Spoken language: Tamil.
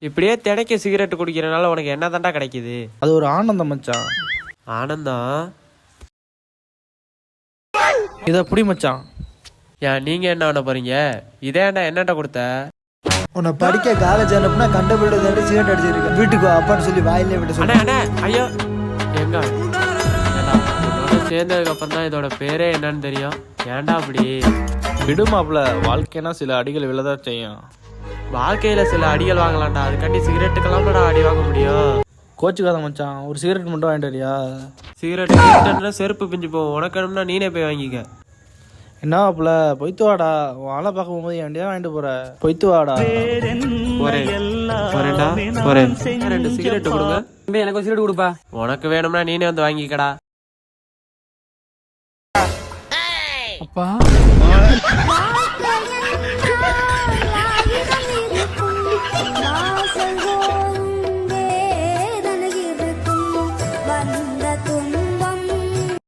இப்படியே தினைக்க சிகரெட் குடிக்கிறனால உனக்கு என்ன தாண்டா கிடைக்குது? அது ஒரு ஆனந்தம் மச்சான். ஆனந்தம்? இதை அப்படி மச்சான். ஏன் நீங்க என்ன பண்ண போறீங்க? இதேண்டா என்னட்ட கொடுத்த? உன்னை படிக்க காலேஜ் அனுப்புனா கண்டபிள்ளை சிகரெட் அடிச்சிருக்கேன். வீட்டுக்கு அப்பான்னு சொல்லி வாயிலே விட்டு சொன்னேன். ஐயோ எங்க சேர்ந்ததுக்கு அப்புறம் தான் இதோட பேரே என்னன்னு தெரியும். ஏன்டா அப்படி? விடுமாப்ல, வாழ்க்கைனா சில அடிகள் விழதான் செய்யும். வாழ்க்கையில சில அடிகள் வாங்கலாம்டா, அதுக்காண்டி சிகரெட்டுக்கெல்லாம் அடி வாங்க முடியும்? கோச்சுக்காத மச்சான், ஒரு சிகரெட் மட்டும் வாங்கிட்டு வரியா? சிகரெட் செருப்பு பிஞ்சு போகும். உனக்கு வேணும்னா நீனே போய் வாங்கிக்க. என்னவாப்ல, பொய்த்து வாடா. ஆளை பார்க்க போகும்போது ஏன்டியா வாங்கிட்டு போற? பொய்த்து வாடா. போறேன். 2 சிகரெட் கொடுங்க. எனக்கு ஒரு சிகரெட் கொடுப்பா. உனக்கு வேணும்னா நீனே வந்து வாங்கிக்கடா. அப்பா